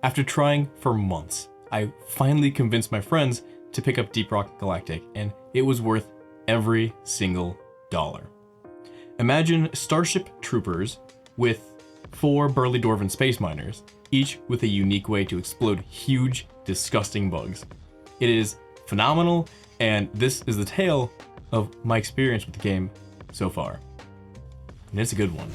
After trying for months, I finally convinced my friends to pick up Deep Rock Galactic, and it was worth every single dollar. Imagine Starship Troopers with 4 burly dwarven space miners, each with a unique way to explode huge, disgusting bugs. It is phenomenal, and this is the tale of my experience with the game so far. And it's a good one.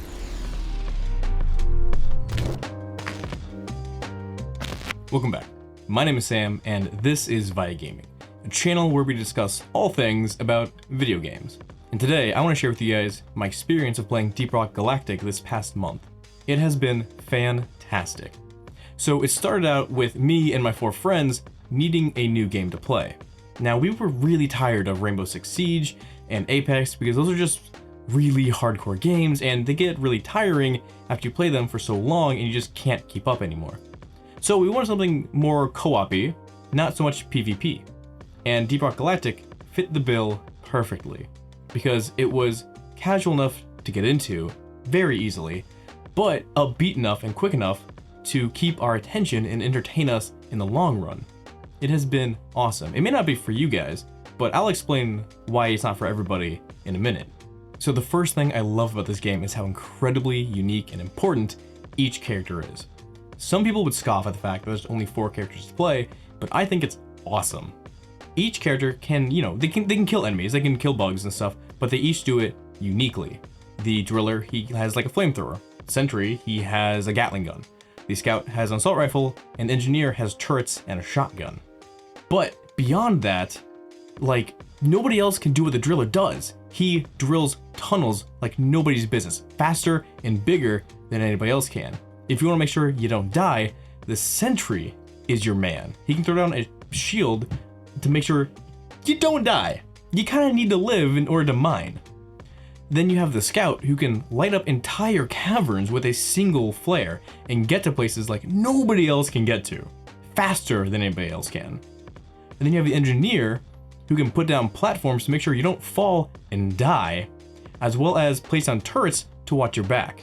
Welcome back. My name is Sam, and this is Via Gaming, a channel where we discuss all things about video games. And today, I want to share with you guys my experience of playing Deep Rock Galactic this past month. It has been fantastic. So it started out with me and my 4 friends needing a new game to play. Now, we were really tired of Rainbow Six Siege and Apex because those are just really hardcore games and they get really tiring after you play them for so long and you just can't keep up anymore. So we wanted something more co-op-y, not so much PvP. And Deep Rock Galactic fit the bill perfectly because it was casual enough to get into very easily, but upbeat enough and quick enough to keep our attention and entertain us in the long run. It has been awesome. It may not be for you guys, but I'll explain why it's not for everybody in a minute. So the first thing I love about this game is how incredibly unique and important each character is. Some people would scoff at the fact that there's only 4 characters to play, but I think it's awesome. Each character can, they can kill enemies, they can kill bugs and stuff, but they each do it uniquely. The driller, he has like a flamethrower. Sentry, he has a Gatling gun. The scout has an assault rifle, and the engineer has turrets and a shotgun. But beyond that, like, nobody else can do what the driller does. He drills tunnels like nobody's business, faster and bigger than anybody else can. If you want to make sure you don't die, the sentry is your man. He can throw down a shield to make sure you don't die. You kind of need to live in order to mine. Then you have the scout who can light up entire caverns with a single flare and get to places like nobody else can get to, faster than anybody else can. And then you have the engineer who can put down platforms to make sure you don't fall and die, as well as place down turrets to watch your back.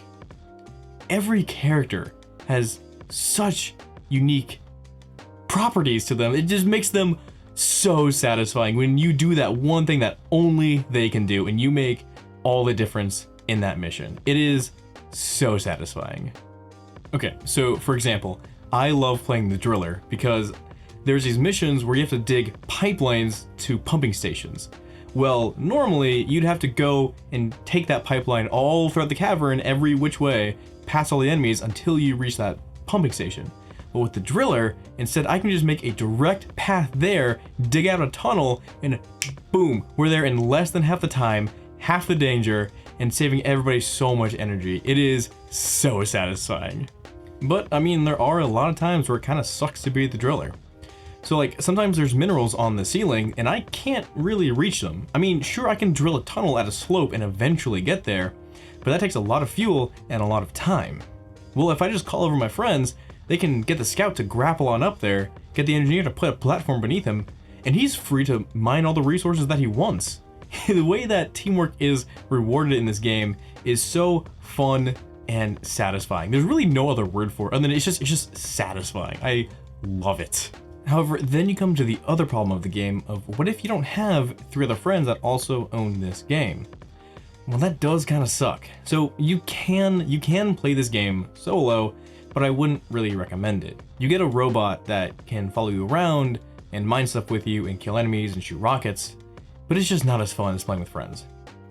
Every character has such unique properties to them. It just makes them so satisfying when you do that one thing that only they can do and you make all the difference in that mission. It is so satisfying. Okay, so for example, I love playing the driller because there's these missions where you have to dig pipelines to pumping stations. Well, normally you'd have to go and take that pipeline all throughout the cavern every which way, past all the enemies until you reach that pumping station. But with the driller, instead I can just make a direct path there, dig out a tunnel, and boom, we're there in less than half the time, half the danger, and saving everybody so much energy. It is so satisfying. But I mean, there are a lot of times where it kind of sucks to be the driller. So like, sometimes there's minerals on the ceiling and I can't really reach them. I mean, sure, I can drill a tunnel at a slope and eventually get there, but that takes a lot of fuel and a lot of time. Well, if I just call over my friends, they can get the scout to grapple on up there, get the engineer to put a platform beneath him, and he's free to mine all the resources that he wants. The way that teamwork is rewarded in this game is so fun and satisfying. There's really no other word for it other than it's just satisfying. I love it. However, then you come to the other problem of the game of what if you don't have 3 other friends that also own this game? Well, that does kind of suck. So you can play this game solo, but I wouldn't really recommend it. You get a robot that can follow you around and mine stuff with you and kill enemies and shoot rockets, but it's just not as fun as playing with friends.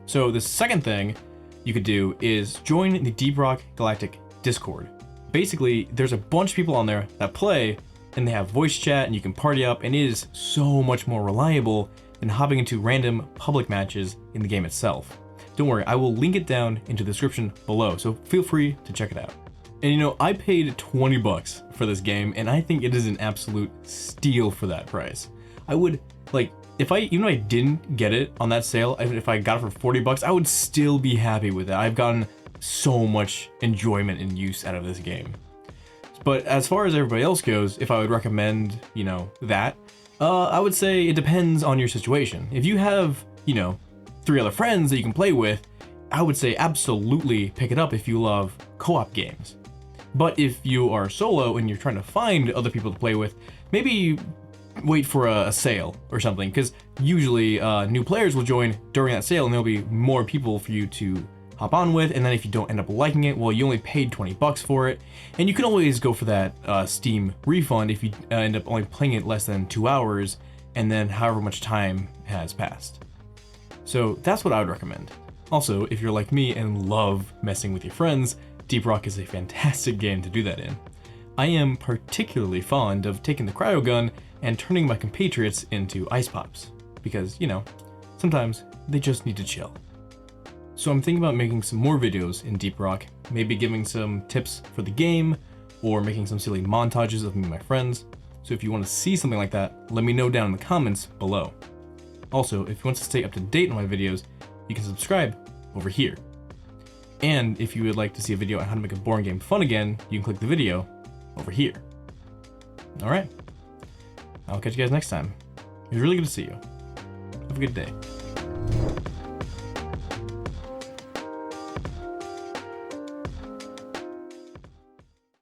So the second thing you could do is join the Deep Rock Galactic Discord. Basically, there's a bunch of people on there that play and they have voice chat and you can party up, and it is so much more reliable than hopping into random public matches in the game itself. Don't worry, I will link it down into the description below, so feel free to check it out. And I paid 20 bucks for this game and I think it is an absolute steal for that price. I would, like, even though I didn't get it on that sale, if I got it for 40 bucks, I would still be happy with it. I've gotten so much enjoyment and use out of this game. But as far as everybody else goes, if I would recommend, that, I would say it depends on your situation. If you have, 3 other friends that you can play with, I would say absolutely pick it up if you love co-op games. But if you are solo and you're trying to find other people to play with, maybe wait for a sale or something, because usually new players will join during that sale and there'll be more people for you to hop on with, and then if you don't end up liking it, well, you only paid 20 bucks for it, and you can always go for that Steam refund if you end up only playing it less than 2 hours, and then however much time has passed. So that's what I would recommend. Also, if you're like me and love messing with your friends, Deep Rock is a fantastic game to do that in. I am particularly fond of taking the cryo gun and turning my compatriots into ice pops, because, you know, sometimes they just need to chill. So I'm thinking about making some more videos in Deep Rock, maybe giving some tips for the game, or making some silly montages of me and my friends. So if you want to see something like that, let me know down in the comments below. Also, if you want to stay up to date on my videos, you can subscribe over here. And if you would like to see a video on how to make a boring game fun again, you can click the video over here. Alright, I'll catch you guys next time. It was really good to see you. Have a good day.